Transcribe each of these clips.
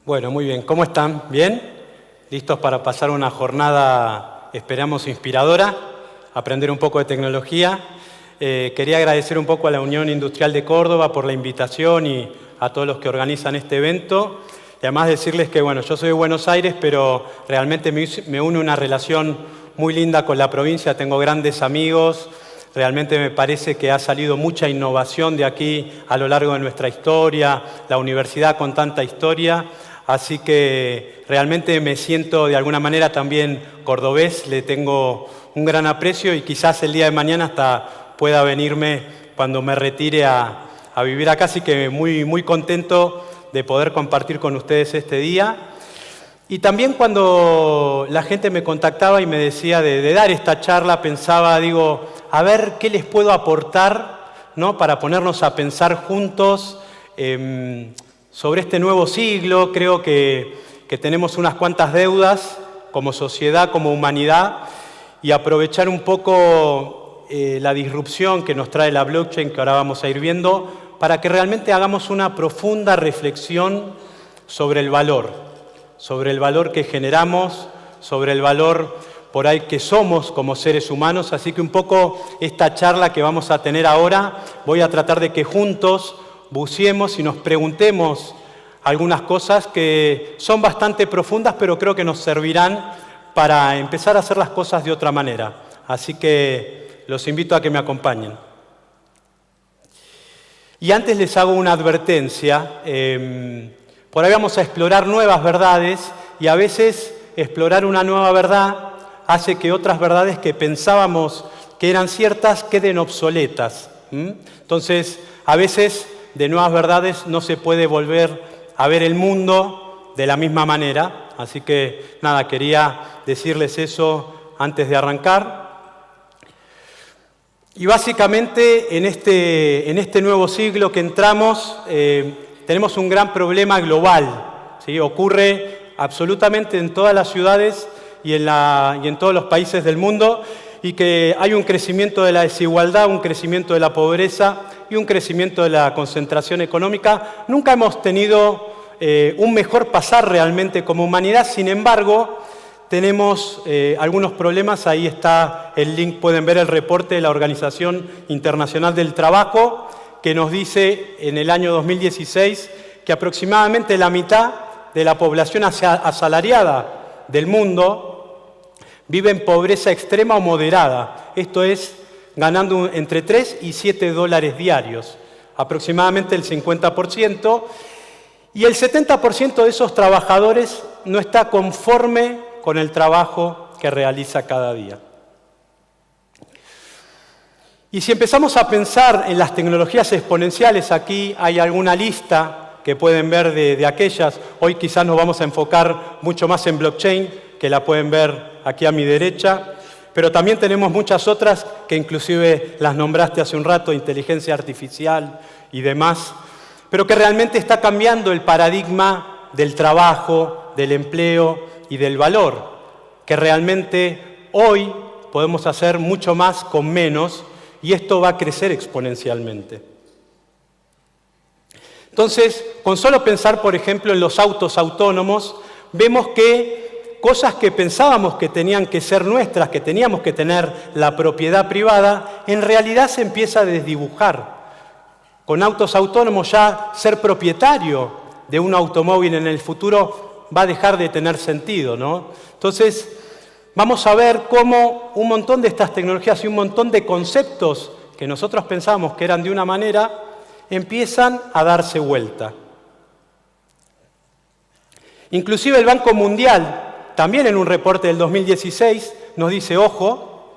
Bueno, muy bien. ¿Cómo están? ¿Bien? ¿Listos para pasar una jornada, esperamos, inspiradora? Aprender un poco de tecnología. Quería agradecer un poco a la Unión Industrial de Córdoba por la invitación y a todos los que organizan este evento. Y además decirles que, bueno, yo soy de Buenos Aires, pero realmente me une una relación muy linda con la provincia. Tengo grandes amigos. Realmente me parece que ha salido mucha innovación de aquí a lo largo de nuestra historia, la universidad con tanta historia. Así que realmente me siento de alguna manera también cordobés, le tengo un gran aprecio y quizás el día de mañana hasta pueda venirme cuando me retire a vivir acá. Así que muy contento de poder compartir con ustedes este día. Y también cuando la gente me contactaba y me decía de dar esta charla, pensaba, digo, a ver qué les puedo aportar, ¿no? Para ponernos a pensar juntos sobre este nuevo siglo. Creo que tenemos unas cuantas deudas como sociedad, como humanidad, y aprovechar un poco la disrupción que nos trae la blockchain, que ahora vamos a ir viendo, para que realmente hagamos una profunda reflexión sobre el valor que generamos, sobre el valor por ahí que somos como seres humanos. Así que un poco esta charla que vamos a tener ahora, voy a tratar de que juntos buceemos y nos preguntemos algunas cosas que son bastante profundas, pero creo que nos servirán para empezar a hacer las cosas de otra manera. Así que los invito a que me acompañen. Y antes les hago una advertencia. Por ahí vamos a explorar nuevas verdades y a veces explorar una nueva verdad hace que otras verdades que pensábamos que eran ciertas queden obsoletas. Entonces, a veces de nuevas verdades no se puede volver a ver el mundo de la misma manera. Así que, nada, quería decirles eso antes de arrancar. Y básicamente en este nuevo siglo que entramos, tenemos un gran problema global, ¿sí? Ocurre absolutamente en todas las ciudades y en todos los países del mundo, y que hay un crecimiento de la desigualdad, un crecimiento de la pobreza y un crecimiento de la concentración económica. Nunca hemos tenido un mejor pasar realmente como humanidad. Sin embargo, tenemos algunos problemas. Ahí está el link, pueden ver el reporte de la Organización Internacional del Trabajo, que nos dice en el año 2016 que aproximadamente la mitad de la población asalariada del mundo vive en pobreza extrema o moderada. Esto es, ganando entre 3 y 7 dólares diarios, aproximadamente el 50%. Y el 70% de esos trabajadores no está conforme con el trabajo que realiza cada día. Y si empezamos a pensar en las tecnologías exponenciales, aquí hay alguna lista que pueden ver de aquellas. Hoy quizás nos vamos a enfocar mucho más en blockchain, que la pueden ver aquí a mi derecha, pero también tenemos muchas otras que inclusive las nombraste hace un rato, inteligencia artificial y demás, pero que realmente está cambiando el paradigma del trabajo, del empleo y del valor, que realmente hoy podemos hacer mucho más con menos, y esto va a crecer exponencialmente. Entonces, con solo pensar, por ejemplo, en los autos autónomos, vemos que cosas que pensábamos que tenían que ser nuestras, que teníamos que tener la propiedad privada, en realidad se empieza a desdibujar. Con autos autónomos ya ser propietario de un automóvil en el futuro va a dejar de tener sentido, ¿no? Entonces, vamos a ver cómo un montón de estas tecnologías y un montón de conceptos que nosotros pensábamos que eran de una manera, empiezan a darse vuelta. Inclusive el Banco Mundial, también en un reporte del 2016, nos dice, ojo,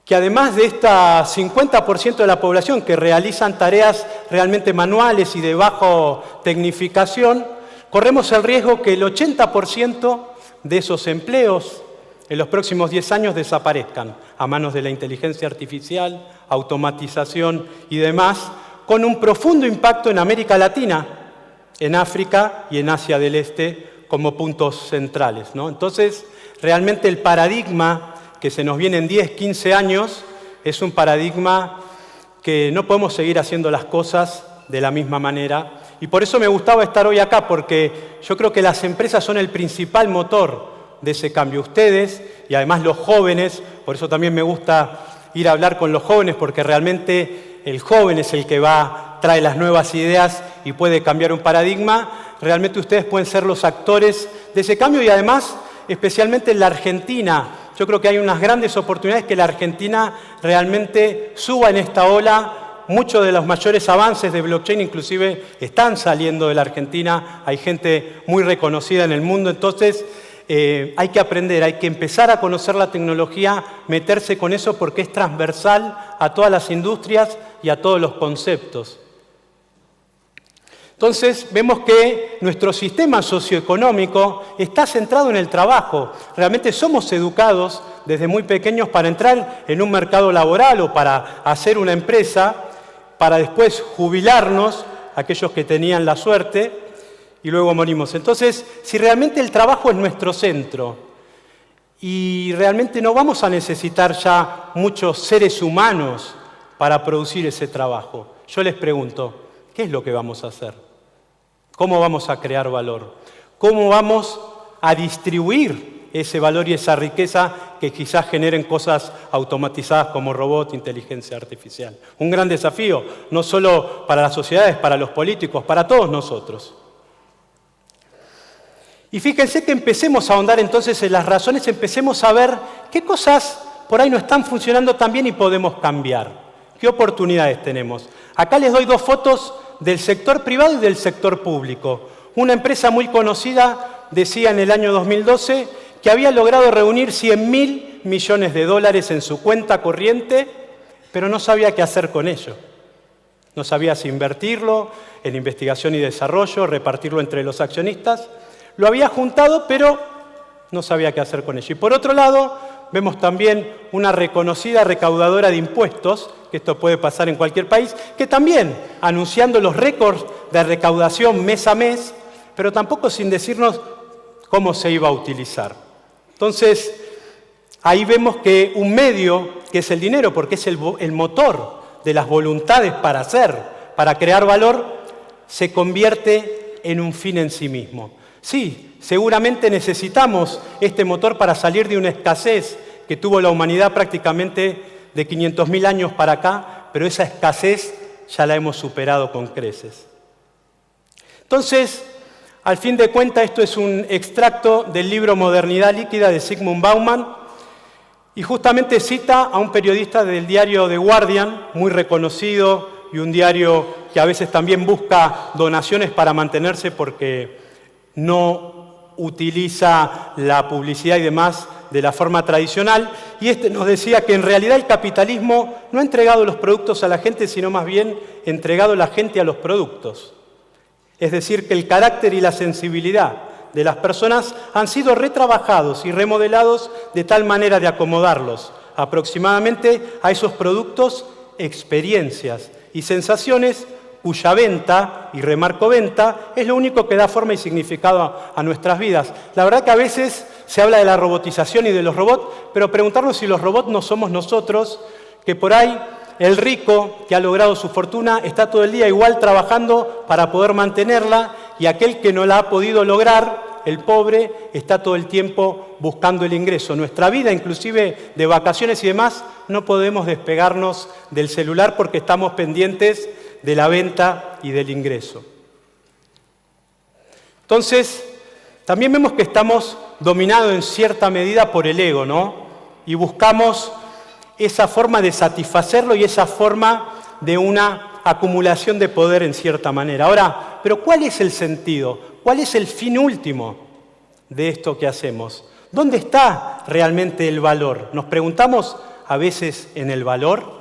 que además de este 50% de la población que realizan tareas realmente manuales y de baja tecnificación, corremos el riesgo que el 80% de esos empleos en los próximos 10 años desaparezcan a manos de la inteligencia artificial, automatización y demás, con un profundo impacto en América Latina, en África y en Asia del Este como puntos centrales, ¿no? Entonces, realmente el paradigma que se nos viene en 10, 15 años es un paradigma que no podemos seguir haciendo las cosas de la misma manera Y por eso me gustaba estar hoy acá, porque yo creo que las empresas son el principal motor de ese cambio. Ustedes, y además los jóvenes, por eso también me gusta ir a hablar con los jóvenes, porque realmente el joven es el que trae las nuevas ideas y puede cambiar un paradigma. Realmente ustedes pueden ser los actores de ese cambio y además, especialmente en la Argentina, yo creo que hay unas grandes oportunidades que la Argentina realmente suba en esta ola. Muchos de los mayores avances de blockchain inclusive están saliendo de la Argentina. Hay gente muy reconocida en el mundo. Entonces, hay que aprender, hay que empezar a conocer la tecnología, meterse con eso porque es transversal a todas las industrias y a todos los conceptos. Entonces, vemos que nuestro sistema socioeconómico está centrado en el trabajo. Realmente somos educados desde muy pequeños para entrar en un mercado laboral o para hacer una empresa, para después jubilarnos, aquellos que tenían la suerte, y luego morimos. Entonces, si realmente el trabajo es nuestro centro y realmente no vamos a necesitar ya muchos seres humanos para producir ese trabajo, yo les pregunto, ¿qué es lo que vamos a hacer? ¿Cómo vamos a crear valor? ¿Cómo vamos a distribuir ese valor y esa riqueza que quizás generen cosas automatizadas como robot, inteligencia artificial? Un gran desafío, no solo para las sociedades, para los políticos, para todos nosotros. Y fíjense que empecemos a ahondar entonces en las razones, empecemos a ver qué cosas por ahí no están funcionando tan bien y podemos cambiar. ¿Qué oportunidades tenemos? Acá les doy dos fotos del sector privado y del sector público. Una empresa muy conocida decía en el año 2012 que había logrado reunir 100.000 millones de dólares en su cuenta corriente, pero no sabía qué hacer con ello. No sabía si invertirlo en investigación y desarrollo, repartirlo entre los accionistas. Lo había juntado, pero no sabía qué hacer con ello. Y por otro lado, vemos también una reconocida recaudadora de impuestos, que esto puede pasar en cualquier país, que también anunciando los récords de recaudación mes a mes, pero tampoco sin decirnos cómo se iba a utilizar. Entonces, ahí vemos que un medio, que es el dinero, porque es el motor de las voluntades para hacer, para crear valor, se convierte en un fin en sí mismo. Sí, seguramente necesitamos este motor para salir de una escasez que tuvo la humanidad prácticamente de 500.000 años para acá, pero esa escasez ya la hemos superado con creces. Entonces, al fin de cuentas, esto es un extracto del libro Modernidad Líquida de Zygmunt Bauman, y justamente cita a un periodista del diario The Guardian, muy reconocido, y un diario que a veces también busca donaciones para mantenerse porque no utiliza la publicidad y demás de la forma tradicional, y nos decía que en realidad el capitalismo no ha entregado los productos a la gente, sino más bien ha entregado la gente a los productos. Es decir, que el carácter y la sensibilidad de las personas han sido retrabajados y remodelados de tal manera de acomodarlos aproximadamente a esos productos, experiencias y sensaciones cuya venta, y remarco venta, es lo único que da forma y significado a nuestras vidas. La verdad que a veces se habla de la robotización y de los robots, pero preguntarnos si los robots no somos nosotros, que por ahí el rico que ha logrado su fortuna está todo el día igual trabajando para poder mantenerla, y aquel que no la ha podido lograr, el pobre, está todo el tiempo buscando el ingreso. Nuestra vida, inclusive de vacaciones y demás, no podemos despegarnos del celular porque estamos pendientes de la venta y del ingreso. Entonces, también vemos que estamos dominados en cierta medida por el ego, ¿no? Y buscamos esa forma de satisfacerlo y esa forma de una acumulación de poder en cierta manera. Ahora, ¿pero cuál es el sentido? ¿Cuál es el fin último de esto que hacemos? ¿Dónde está realmente el valor? Nos preguntamos a veces en el valor.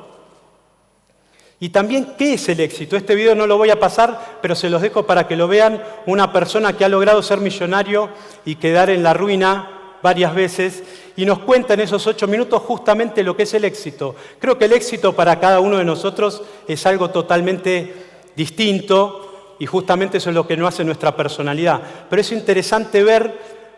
Y también, ¿qué es el éxito? Este video no lo voy a pasar, pero se los dejo para que lo vean. Una persona que ha logrado ser millonario y quedar en la ruina varias veces, y nos cuenta en esos 8 minutos justamente lo que es el éxito. Creo que el éxito para cada uno de nosotros es algo totalmente distinto, y justamente eso es lo que nos hace nuestra personalidad. Pero es interesante ver,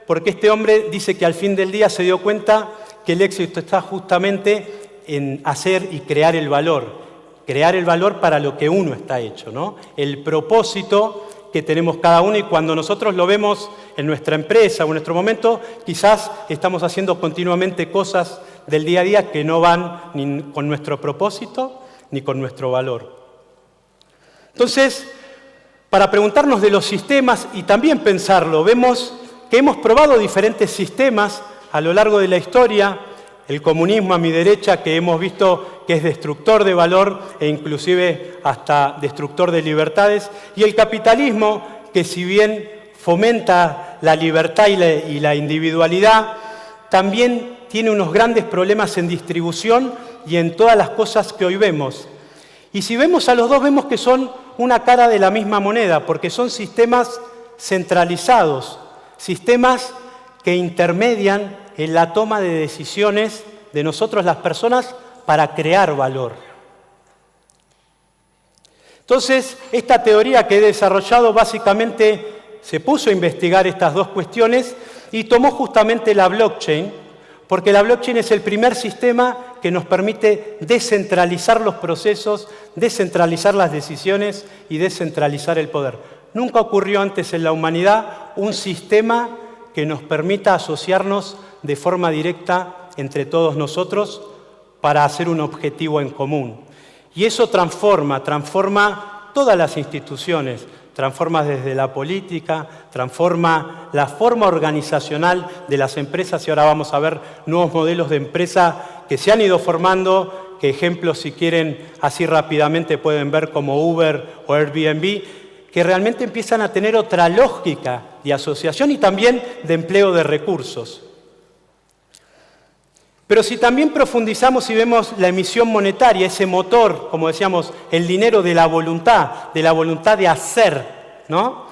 porque este hombre dice que al fin del día se dio cuenta que el éxito está justamente en hacer y crear el valor, crear el valor para lo que uno está hecho, ¿no? El propósito que tenemos cada uno, y cuando nosotros lo vemos en nuestra empresa o en nuestro momento, quizás estamos haciendo continuamente cosas del día a día que no van ni con nuestro propósito ni con nuestro valor. Entonces, para preguntarnos de los sistemas y también pensarlo, vemos que hemos probado diferentes sistemas a lo largo de la historia. El comunismo a mi derecha, que hemos visto que es destructor de valor e inclusive hasta destructor de libertades, y el capitalismo, que si bien fomenta la libertad y la individualidad, también tiene unos grandes problemas en distribución y en todas las cosas que hoy vemos. Y si vemos a los dos, vemos que son una cara de la misma moneda, porque son sistemas centralizados, sistemas que intermedian en la toma de decisiones de nosotros las personas para crear valor. Entonces, esta teoría que he desarrollado básicamente se puso a investigar estas dos cuestiones y tomó justamente la blockchain, porque la blockchain es el primer sistema que nos permite descentralizar los procesos, descentralizar las decisiones y descentralizar el poder. Nunca ocurrió antes en la humanidad un sistema que nos permita asociarnos de forma directa entre todos nosotros para hacer un objetivo en común. Y eso transforma todas las instituciones, transforma desde la política, transforma la forma organizacional de las empresas, y ahora vamos a ver nuevos modelos de empresa que se han ido formando, que ejemplos, si quieren, así rápidamente pueden ver como Uber o Airbnb, que realmente empiezan a tener otra lógica de asociación y también de empleo de recursos. Pero si también profundizamos y vemos la emisión monetaria, ese motor, como decíamos, el dinero de la voluntad de hacer, ¿no?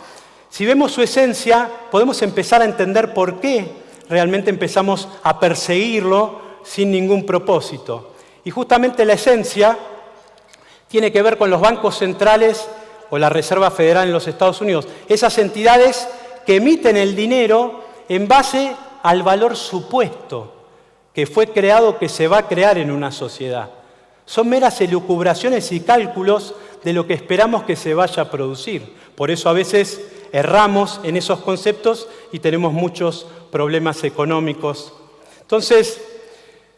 Si vemos su esencia, podemos empezar a entender por qué realmente empezamos a perseguirlo sin ningún propósito. Y justamente la esencia tiene que ver con los bancos centrales o la Reserva Federal en los Estados Unidos, esas entidades que emiten el dinero en base al valor supuesto que fue creado, que se va a crear en una sociedad. Son meras elucubraciones y cálculos de lo que esperamos que se vaya a producir. Por eso a veces erramos en esos conceptos y tenemos muchos problemas económicos. Entonces,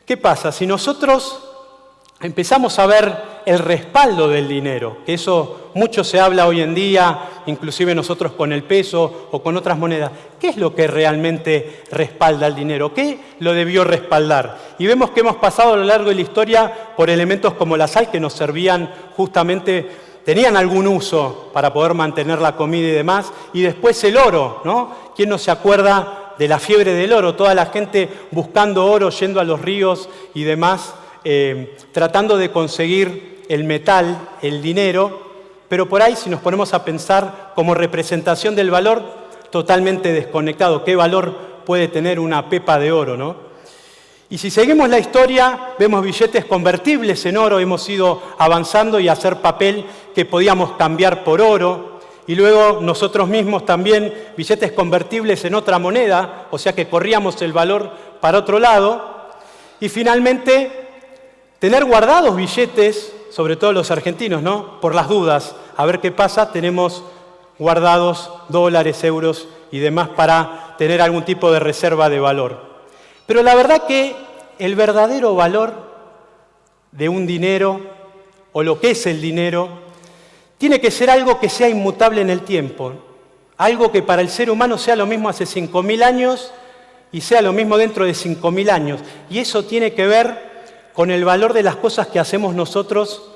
¿qué pasa? Si nosotros empezamos a ver el respaldo del dinero, que eso mucho se habla hoy en día, inclusive nosotros con el peso o con otras monedas, ¿qué es lo que realmente respalda el dinero? ¿Qué lo debió respaldar? Y vemos que hemos pasado a lo largo de la historia por elementos como la sal, que nos servían justamente, tenían algún uso para poder mantener la comida y demás, y después el oro, ¿no? ¿Quién no se acuerda de la fiebre del oro? Toda la gente buscando oro, yendo a los ríos y demás, tratando de conseguir el metal, el dinero, pero por ahí si nos ponemos a pensar como representación del valor, totalmente desconectado. ¿Qué valor puede tener una pepa de oro, no? Y si seguimos la historia, vemos billetes convertibles en oro, hemos ido avanzando y hacer papel que podíamos cambiar por oro, y luego nosotros mismos también billetes convertibles en otra moneda, o sea que corríamos el valor para otro lado, y finalmente tener guardados billetes, sobre todo los argentinos, ¿no? Por las dudas, a ver qué pasa, tenemos guardados dólares, euros y demás para tener algún tipo de reserva de valor. Pero la verdad que el verdadero valor de un dinero, o lo que es el dinero, tiene que ser algo que sea inmutable en el tiempo, algo que para el ser humano sea lo mismo hace 5.000 años y sea lo mismo dentro de 5.000 años. Y eso tiene que ver con el valor de las cosas que hacemos nosotros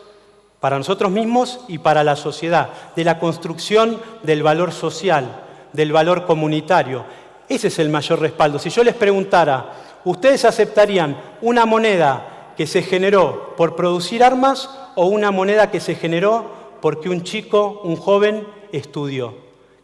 para nosotros mismos y para la sociedad, de la construcción del valor social, del valor comunitario. Ese es el mayor respaldo. Si yo les preguntara, ¿ustedes aceptarían una moneda que se generó por producir armas o una moneda que se generó porque un chico, un joven, estudió?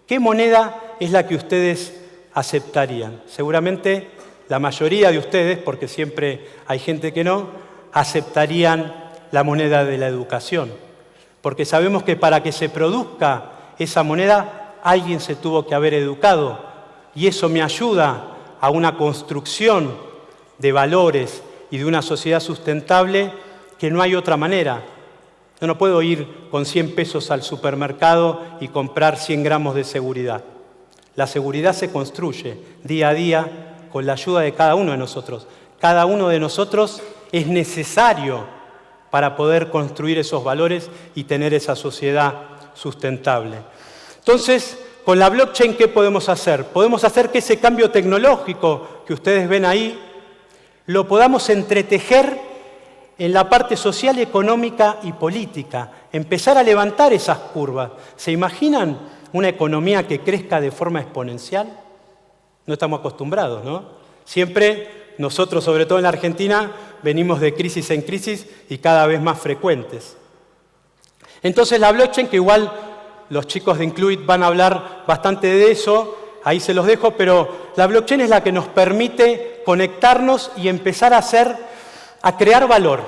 ¿Qué moneda es la que ustedes aceptarían? Seguramente la mayoría de ustedes, porque siempre hay gente que no, aceptarían la moneda de la educación, porque sabemos que para que se produzca esa moneda alguien se tuvo que haber educado, y eso me ayuda a una construcción de valores y de una sociedad sustentable que no hay otra manera. Yo no puedo ir con 100 pesos al supermercado y comprar 100 gramos de seguridad. La seguridad se construye día a día con la ayuda de cada uno de nosotros. Cada uno de nosotros es necesario para poder construir esos valores y tener esa sociedad sustentable. Entonces, con la blockchain, ¿qué podemos hacer? Podemos hacer que ese cambio tecnológico que ustedes ven ahí lo podamos entretejer en la parte social, económica y política. Empezar a levantar esas curvas. ¿Se imaginan una economía que crezca de forma exponencial? No estamos acostumbrados, ¿no? Siempre nosotros, sobre todo en la Argentina, venimos de crisis en crisis y cada vez más frecuentes. Entonces la blockchain, que igual los chicos de Incluit van a hablar bastante de eso, ahí se los dejo, pero la blockchain es la que nos permite conectarnos y empezar a crear valor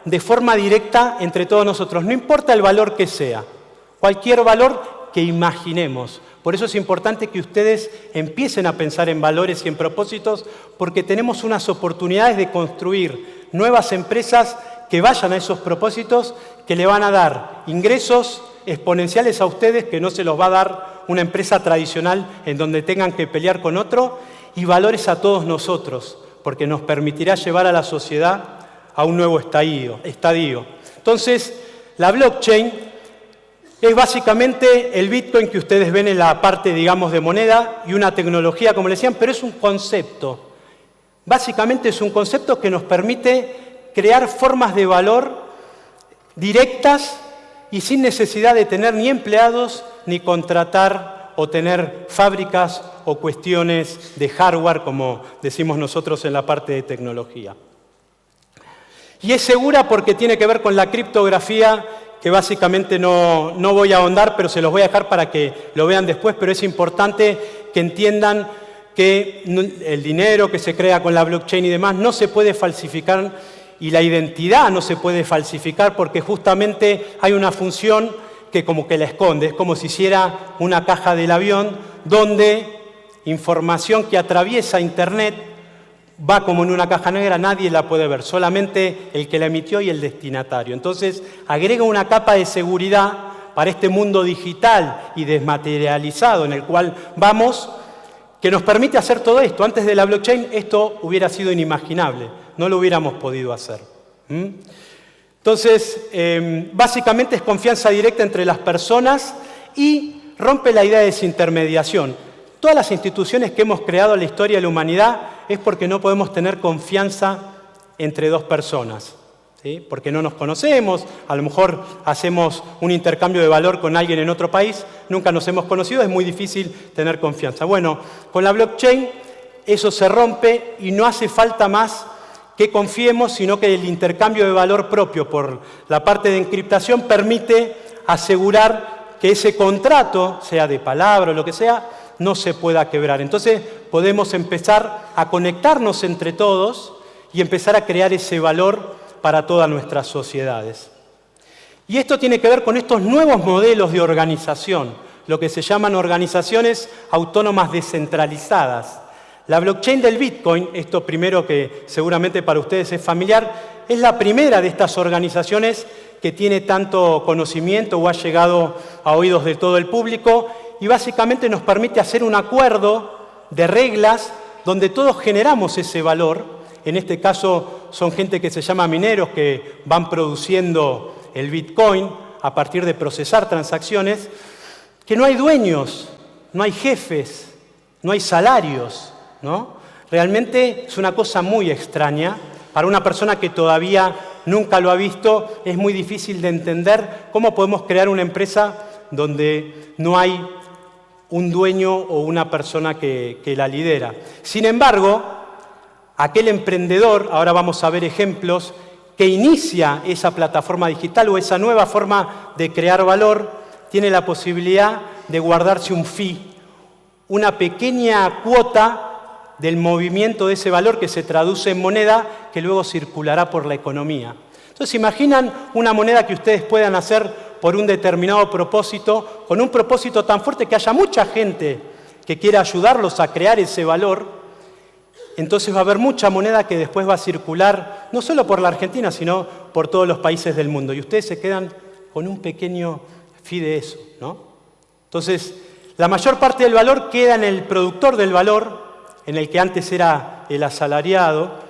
de forma directa entre todos nosotros. No importa el valor que sea, cualquier valor que imaginemos. Por eso es importante que ustedes empiecen a pensar en valores y en propósitos, porque tenemos unas oportunidades de construir nuevas empresas que vayan a esos propósitos, que le van a dar ingresos exponenciales a ustedes, que no se los va a dar una empresa tradicional en donde tengan que pelear con otro, y valores a todos nosotros, porque nos permitirá llevar a la sociedad a un nuevo estadio. Entonces, la blockchain es básicamente el Bitcoin que ustedes ven en la parte, digamos, de moneda y una tecnología, como les decían, pero es un concepto. Básicamente es un concepto que nos permite crear formas de valor directas y sin necesidad de tener ni empleados, ni contratar o tener fábricas o cuestiones de hardware, como decimos nosotros en la parte de tecnología. Y es segura porque tiene que ver con la criptografía, que básicamente no voy a ahondar, pero se los voy a dejar para que lo vean después, pero es importante que entiendan que el dinero que se crea con la blockchain y demás no se puede falsificar, y la identidad no se puede falsificar porque justamente hay una función que como que la esconde, es como si hiciera una caja del avión donde información que atraviesa Internet va como en una caja negra, nadie la puede ver, solamente el que la emitió y el destinatario. Entonces, agrega una capa de seguridad para este mundo digital y desmaterializado en el cual vamos, que nos permite hacer todo esto. Antes de la blockchain esto hubiera sido inimaginable, no lo hubiéramos podido hacer. Entonces, básicamente es confianza directa entre las personas y rompe la idea de desintermediación. Todas las instituciones que hemos creado en la historia de la humanidad es porque no podemos tener confianza entre dos personas, ¿sí? Porque no nos conocemos, a lo mejor hacemos un intercambio de valor con alguien en otro país, nunca nos hemos conocido, es muy difícil tener confianza. Bueno, con la blockchain eso se rompe y no hace falta más que confiemos, sino que el intercambio de valor propio por la parte de encriptación permite asegurar que ese contrato, sea de palabra o lo que sea, no se pueda quebrar. Entonces podemos empezar a conectarnos entre todos y empezar a crear ese valor para todas nuestras sociedades. Y esto tiene que ver con estos nuevos modelos de organización, lo que se llaman organizaciones autónomas descentralizadas. La blockchain del Bitcoin, esto primero que seguramente para ustedes es familiar, es la primera de estas organizaciones que tiene tanto conocimiento o ha llegado a oídos de todo el público, y básicamente nos permite hacer un acuerdo de reglas donde todos generamos ese valor. En este caso son gente que se llama mineros que van produciendo el Bitcoin a partir de procesar transacciones, que no hay dueños, no hay jefes, no hay salarios, ¿no? Realmente es una cosa muy extraña. Para una persona que todavía nunca lo ha visto, es muy difícil de entender cómo podemos crear una empresa donde no hay un dueño o una persona que la lidera. Sin embargo, aquel emprendedor, ahora vamos a ver ejemplos, que inicia esa plataforma digital o esa nueva forma de crear valor, tiene la posibilidad de guardarse un fee, una pequeña cuota del movimiento de ese valor que se traduce en moneda que luego circulará por la economía. Entonces, imaginan una moneda que ustedes puedan hacer por un determinado propósito, con un propósito tan fuerte que haya mucha gente que quiera ayudarlos a crear ese valor. Entonces va a haber mucha moneda que después va a circular, no solo por la Argentina, sino por todos los países del mundo. Y ustedes se quedan con un pequeño fee de eso, ¿no? Entonces, la mayor parte del valor queda en el productor del valor, en el que antes era el asalariado,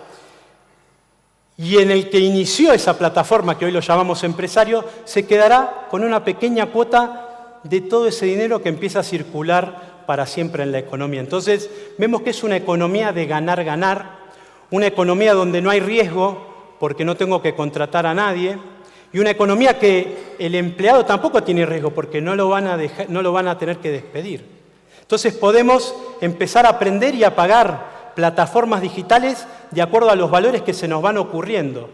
y en el que inició esa plataforma, que hoy lo llamamos empresario, se quedará con una pequeña cuota de todo ese dinero que empieza a circular para siempre en la economía. Entonces, vemos que es una economía de ganar-ganar, una economía donde no hay riesgo, porque no tengo que contratar a nadie, y una economía que el empleado tampoco tiene riesgo, porque no lo van a tener que despedir. Entonces podemos empezar a aprender y a pagar plataformas digitales de acuerdo a los valores que se nos van ocurriendo.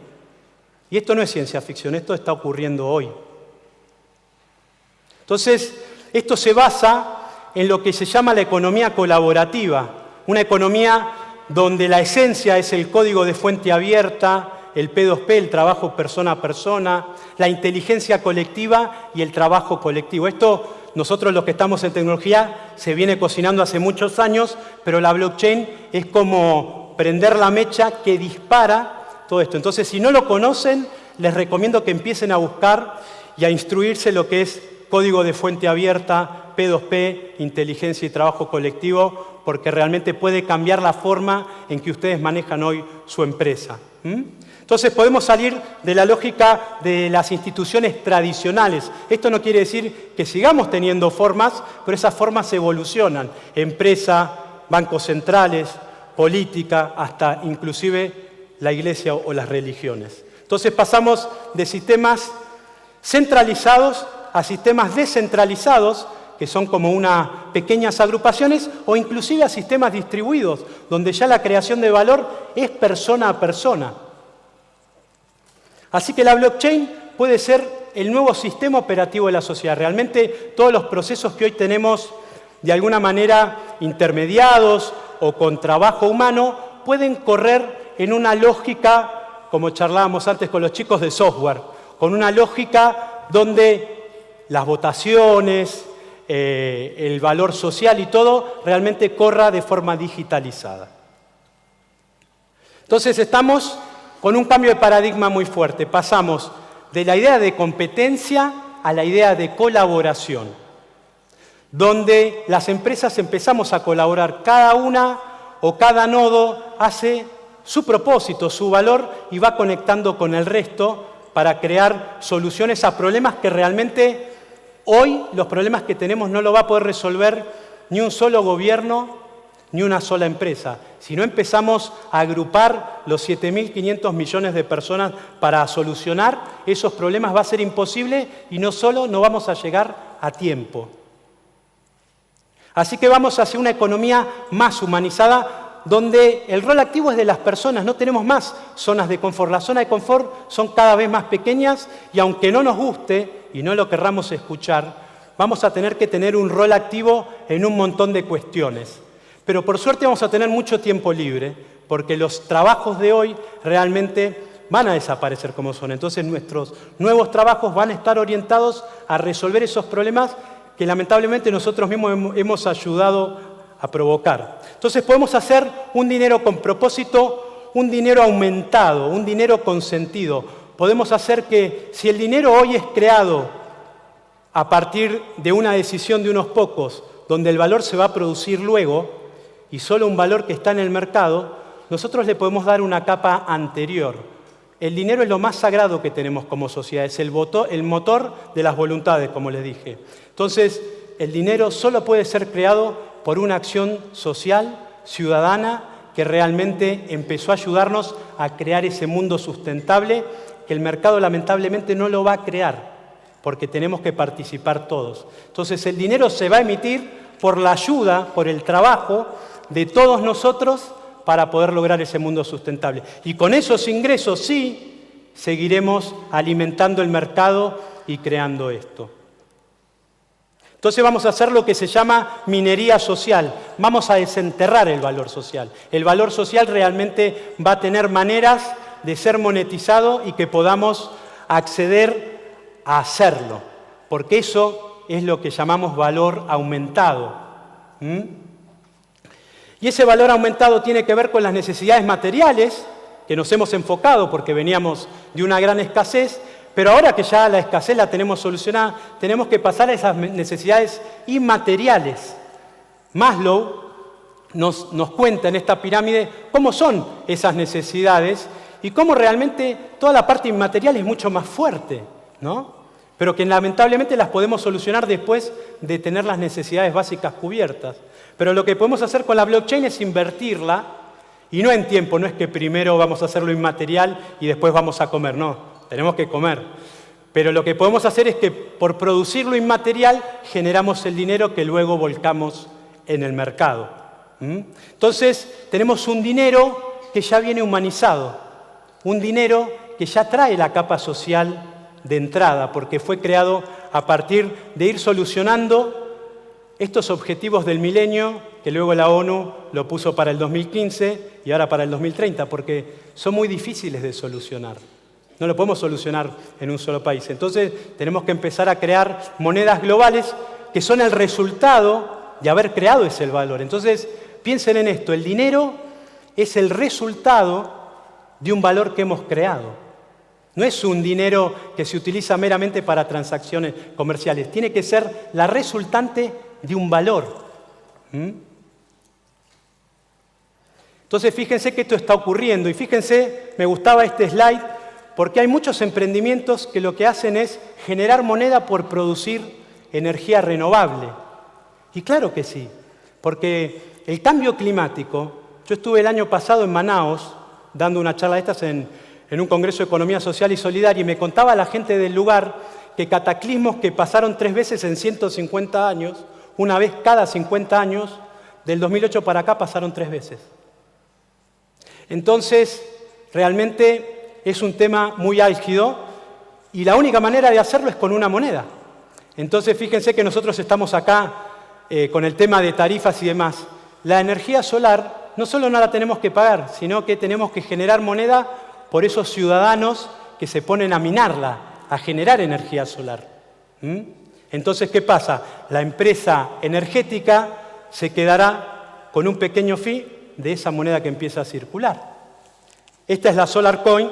Y esto no es ciencia ficción, esto está ocurriendo hoy. Entonces, esto se basa en lo que se llama la economía colaborativa, una economía donde la esencia es el código de fuente abierta, el P2P, el trabajo persona a persona, la inteligencia colectiva y el trabajo colectivo. Esto, nosotros los que estamos en tecnología, se viene cocinando hace muchos años, pero la blockchain es como prender la mecha que dispara todo esto. Entonces, si no lo conocen, les recomiendo que empiecen a buscar y a instruirse lo que es código de fuente abierta, P2P, inteligencia y trabajo colectivo, porque realmente puede cambiar la forma en que ustedes manejan hoy su empresa. Entonces podemos salir de la lógica de las instituciones tradicionales. Esto no quiere decir que sigamos teniendo formas, pero esas formas evolucionan. Empresa, bancos centrales, política, hasta inclusive la iglesia o las religiones. Entonces pasamos de sistemas centralizados a sistemas descentralizados, que son como unas pequeñas agrupaciones, o inclusive a sistemas distribuidos, donde ya la creación de valor es persona a persona. Así que la blockchain puede ser el nuevo sistema operativo de la sociedad. Realmente todos los procesos que hoy tenemos de alguna manera intermediados o con trabajo humano pueden correr en una lógica, como charlábamos antes con los chicos, de software, con una lógica donde las votaciones, el valor social y todo realmente corra de forma digitalizada. Entonces estamos con un cambio de paradigma muy fuerte. Pasamos de la idea de competencia a la idea de colaboración, donde las empresas empezamos a colaborar, cada una o cada nodo hace su propósito, su valor y va conectando con el resto para crear soluciones a problemas que realmente hoy los problemas que tenemos no lo va a poder resolver ni un solo gobierno ni una sola empresa. Si no empezamos a agrupar los 7.500 millones de personas para solucionar esos problemas, va a ser imposible y no solo no vamos a llegar a tiempo. Así que vamos hacia una economía más humanizada, donde el rol activo es de las personas, no tenemos más zonas de confort. Las zonas de confort son cada vez más pequeñas y aunque no nos guste y no lo querramos escuchar, vamos a tener que tener un rol activo en un montón de cuestiones. Pero por suerte vamos a tener mucho tiempo libre, porque los trabajos de hoy realmente van a desaparecer como son. Entonces nuestros nuevos trabajos van a estar orientados a resolver esos problemas que lamentablemente nosotros mismos hemos ayudado a provocar. Entonces podemos hacer un dinero con propósito, un dinero aumentado, un dinero con sentido. Podemos hacer que si el dinero hoy es creado a partir de una decisión de unos pocos, donde el valor se va a producir luego, y solo un valor que está en el mercado, nosotros le podemos dar una capa anterior. El dinero es lo más sagrado que tenemos como sociedad, es el motor de las voluntades, como les dije. Entonces, el dinero solo puede ser creado por una acción social, ciudadana, que realmente empezó a ayudarnos a crear ese mundo sustentable que el mercado lamentablemente no lo va a crear, porque tenemos que participar todos. Entonces, el dinero se va a emitir por la ayuda, por el trabajo de todos nosotros para poder lograr ese mundo sustentable. Y con esos ingresos sí seguiremos alimentando el mercado y creando esto. Entonces vamos a hacer lo que se llama minería social. Vamos a desenterrar el valor social. El valor social realmente va a tener maneras de ser monetizado y que podamos acceder a hacerlo. Porque eso es lo que llamamos valor aumentado. Y ese valor aumentado tiene que ver con las necesidades materiales, que nos hemos enfocado porque veníamos de una gran escasez, pero ahora que ya la escasez la tenemos solucionada, tenemos que pasar a esas necesidades inmateriales. Maslow nos cuenta en esta pirámide cómo son esas necesidades y cómo realmente toda la parte inmaterial es mucho más fuerte, ¿no? Pero que lamentablemente las podemos solucionar después de tener las necesidades básicas cubiertas. Pero lo que podemos hacer con la blockchain es invertirla, y no en tiempo, no es que primero vamos a hacer lo inmaterial y después vamos a comer, no, tenemos que comer. Pero lo que podemos hacer es que por producir lo inmaterial generamos el dinero que luego volcamos en el mercado. Entonces tenemos un dinero que ya viene humanizado, un dinero que ya trae la capa social de entrada, porque fue creado a partir de ir solucionando estos objetivos del milenio, que luego la ONU lo puso para el 2015 y ahora para el 2030, porque son muy difíciles de solucionar. No lo podemos solucionar en un solo país. Entonces tenemos que empezar a crear monedas globales que son el resultado de haber creado ese valor. Entonces piensen en esto, el dinero es el resultado de un valor que hemos creado. No es un dinero que se utiliza meramente para transacciones comerciales, tiene que ser la resultante de un valor. Entonces fíjense que esto está ocurriendo y fíjense, me gustaba este slide porque hay muchos emprendimientos que lo que hacen es generar moneda por producir energía renovable. Y claro que sí, porque el cambio climático, yo estuve el año pasado en Manaos dando una charla de estas en un congreso de economía social y solidaria y me contaba la gente del lugar que cataclismos que pasaron 3 veces en 150 años, una vez cada 50 años, del 2008 para acá pasaron 3 veces. Entonces, realmente es un tema muy álgido y la única manera de hacerlo es con una moneda. Entonces, fíjense que nosotros estamos acá con el tema de tarifas y demás. La energía solar no solo no la tenemos que pagar, sino que tenemos que generar moneda por esos ciudadanos que se ponen a minarla, a generar energía solar. Entonces, ¿qué pasa? La empresa energética se quedará con un pequeño fee de esa moneda que empieza a circular. Esta es la Solar Coin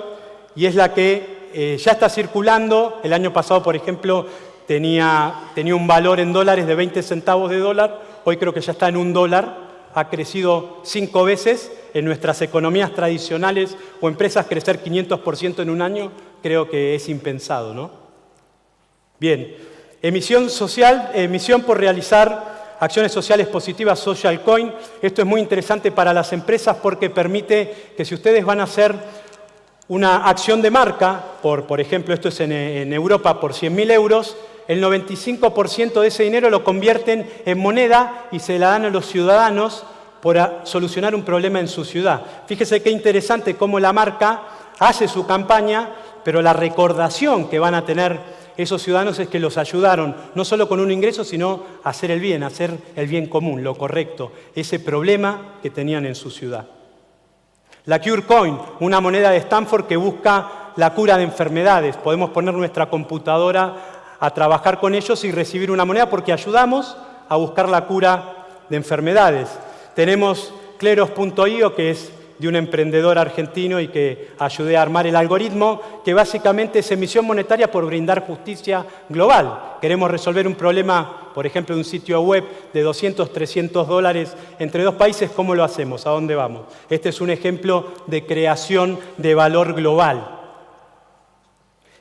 y es la que ya está circulando. El año pasado, por ejemplo, tenía un valor en dólares de 20 centavos de dólar. Hoy creo que ya está en $1. Ha crecido 5 veces. En nuestras economías tradicionales o empresas crecer 500% en un año, creo que es impensado, ¿no? Bien, emisión social, emisión por realizar acciones sociales positivas, Social Coin. Esto es muy interesante para las empresas porque permite que si ustedes van a hacer una acción de marca, por ejemplo, esto es en Europa, por 100.000 euros, el 95% de ese dinero lo convierten en moneda y se la dan a los ciudadanos por solucionar un problema en su ciudad. Fíjese qué interesante cómo la marca hace su campaña, pero la recordación que van a tener esos ciudadanos es que los ayudaron, no solo con un ingreso, sino a hacer el bien común, lo correcto, ese problema que tenían en su ciudad. La Cure Coin, una moneda de Stanford que busca la cura de enfermedades. Podemos poner nuestra computadora a trabajar con ellos y recibir una moneda porque ayudamos a buscar la cura de enfermedades. Tenemos Kleros.io, que es de un emprendedor argentino y que ayudé a armar el algoritmo, que básicamente es emisión monetaria por brindar justicia global. Queremos resolver un problema, por ejemplo, de un sitio web de $200, $300 entre 2 países, ¿cómo lo hacemos? ¿A dónde vamos? Este es un ejemplo de creación de valor global.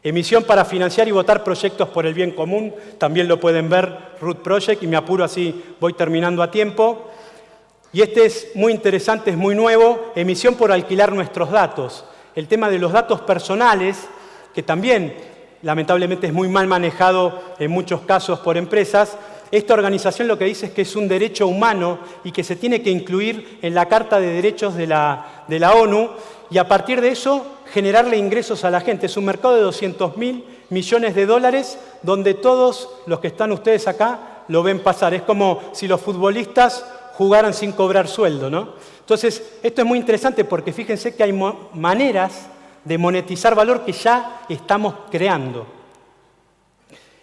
Emisión para financiar y votar proyectos por el bien común, también lo pueden ver, Root Project, y me apuro así, voy terminando a tiempo. Y este es muy interesante, es muy nuevo, emisión por alquilar nuestros datos. El tema de los datos personales, que también lamentablemente es muy mal manejado en muchos casos por empresas, esta organización lo que dice es que es un derecho humano y que se tiene que incluir en la Carta de Derechos de la ONU y a partir de eso generarle ingresos a la gente. Es un mercado de $200.000 millones donde todos los que están ustedes acá lo ven pasar. Es como si los futbolistas jugaran sin cobrar sueldo, ¿no? Entonces, esto es muy interesante porque fíjense que hay maneras de monetizar valor que ya estamos creando.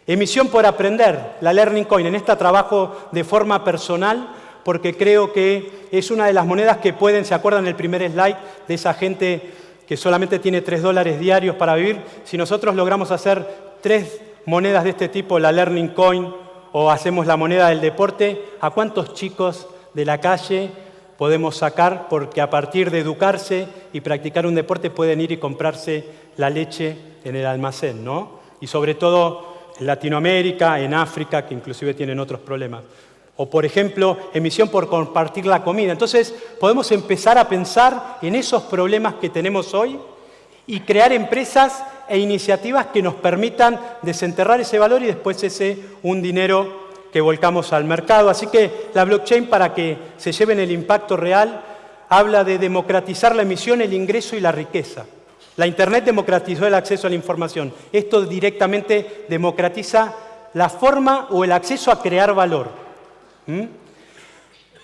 Emisión por aprender, la Learning Coin. En esta trabajo de forma personal porque creo que es una de las monedas que pueden, ¿se acuerdan el primer slide de esa gente que solamente tiene $3 diarios para vivir, si nosotros logramos hacer 3 monedas de este tipo, la Learning Coin, o hacemos la moneda del deporte, ¿a cuántos chicos de la calle podemos sacar? Porque a partir de educarse y practicar un deporte pueden ir y comprarse la leche en el almacén, ¿no? Y sobre todo en Latinoamérica, en África, que inclusive tienen otros problemas. O, por ejemplo, emisión por compartir la comida. Entonces, podemos empezar a pensar en esos problemas que tenemos hoy y crear empresas e iniciativas que nos permitan desenterrar ese valor y después un dinero que volcamos al mercado. Así que la blockchain, para que se lleven el impacto real, habla de democratizar la emisión, el ingreso y la riqueza. La Internet democratizó el acceso a la información. Esto directamente democratiza la forma o el acceso a crear valor.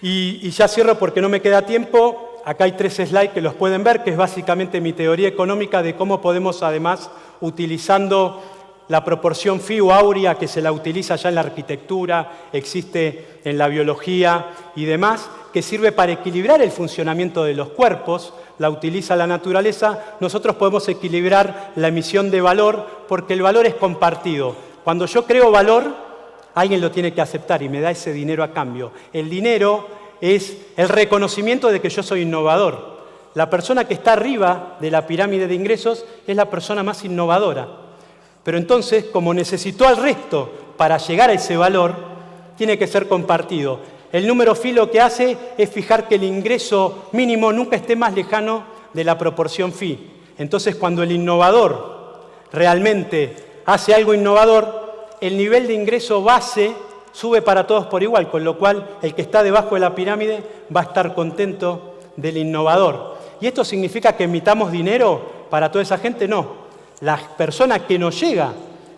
Y ya cierro porque no me queda tiempo. Acá hay 3 slides que los pueden ver, que es básicamente mi teoría económica de cómo podemos, además, utilizando la proporción phi o áurea, que se la utiliza ya en la arquitectura, existe en la biología y demás, que sirve para equilibrar el funcionamiento de los cuerpos, la utiliza la naturaleza, nosotros podemos equilibrar la emisión de valor porque el valor es compartido. Cuando yo creo valor, alguien lo tiene que aceptar y me da ese dinero a cambio. El dinero es el reconocimiento de que yo soy innovador. La persona que está arriba de la pirámide de ingresos es la persona más innovadora. Pero entonces, como necesitó al resto para llegar a ese valor, tiene que ser compartido. El número phi lo que hace es fijar que el ingreso mínimo nunca esté más lejano de la proporción phi. Entonces, cuando el innovador realmente hace algo innovador, el nivel de ingreso base sube para todos por igual, con lo cual el que está debajo de la pirámide va a estar contento del innovador. ¿Y esto significa que emitamos dinero para toda esa gente? No. La persona que no llega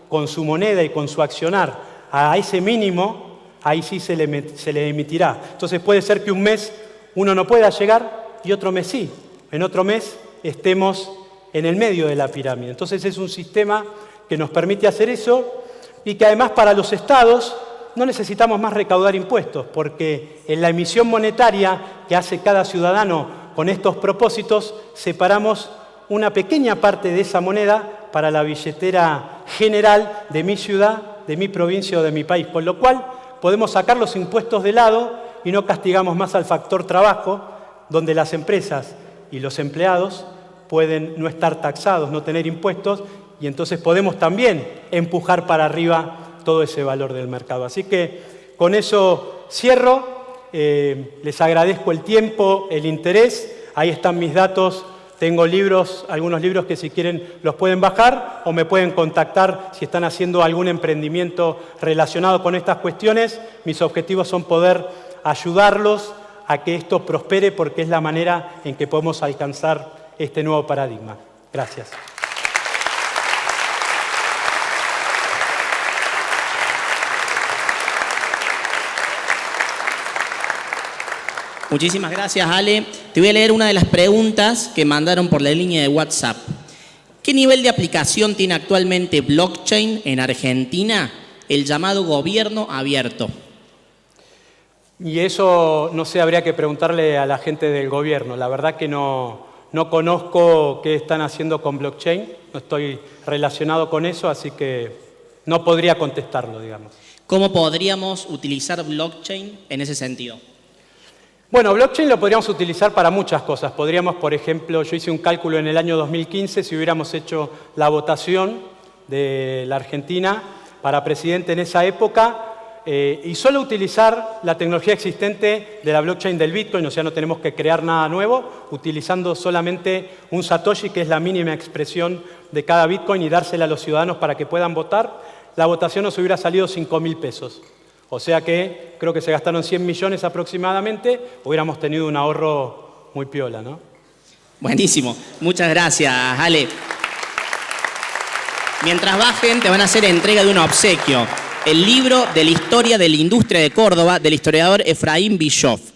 con su moneda y con su accionar a ese mínimo, ahí sí se le emitirá. Entonces puede ser que un mes uno no pueda llegar y otro mes sí. En otro mes estemos en el medio de la pirámide. Entonces es un sistema que nos permite hacer eso y que además para los estados no necesitamos más recaudar impuestos, porque en la emisión monetaria que hace cada ciudadano con estos propósitos, separamos una pequeña parte de esa moneda para la billetera general de mi ciudad, de mi provincia o de mi país, con lo cual podemos sacar los impuestos de lado y no castigamos más al factor trabajo, donde las empresas y los empleados pueden no estar taxados, no tener impuestos, y entonces podemos también empujar para arriba todo ese valor del mercado. Así que con eso cierro. Les agradezco el tiempo, el interés. Ahí están mis datos. Tengo libros, algunos libros que si quieren los pueden bajar o me pueden contactar si están haciendo algún emprendimiento relacionado con estas cuestiones. Mis objetivos son poder ayudarlos a que esto prospere porque es la manera en que podemos alcanzar este nuevo paradigma. Gracias. Muchísimas gracias, Ale. Te voy a leer una de las preguntas que mandaron por la línea de WhatsApp. ¿Qué nivel de aplicación tiene actualmente blockchain en Argentina, el llamado gobierno abierto? Y eso, no sé, habría que preguntarle a la gente del gobierno. La verdad que no conozco qué están haciendo con blockchain, no estoy relacionado con eso, así que no podría contestarlo, digamos. ¿Cómo podríamos utilizar blockchain en ese sentido? Bueno, blockchain lo podríamos utilizar para muchas cosas. Podríamos, por ejemplo, yo hice un cálculo en el año 2015, si hubiéramos hecho la votación de la Argentina para presidente en esa época, y solo utilizar la tecnología existente de la blockchain del Bitcoin, o sea, no tenemos que crear nada nuevo, utilizando solamente un Satoshi, que es la mínima expresión de cada Bitcoin, y dársela a los ciudadanos para que puedan votar, la votación nos hubiera salido 5.000 pesos. O sea que creo que se gastaron 100 millones aproximadamente, hubiéramos tenido un ahorro muy piola, ¿no? Buenísimo. Muchas gracias, Ale. Mientras bajen, te van a hacer entrega de un obsequio. El libro de la historia de la industria de Córdoba del historiador Efraín Bischoff.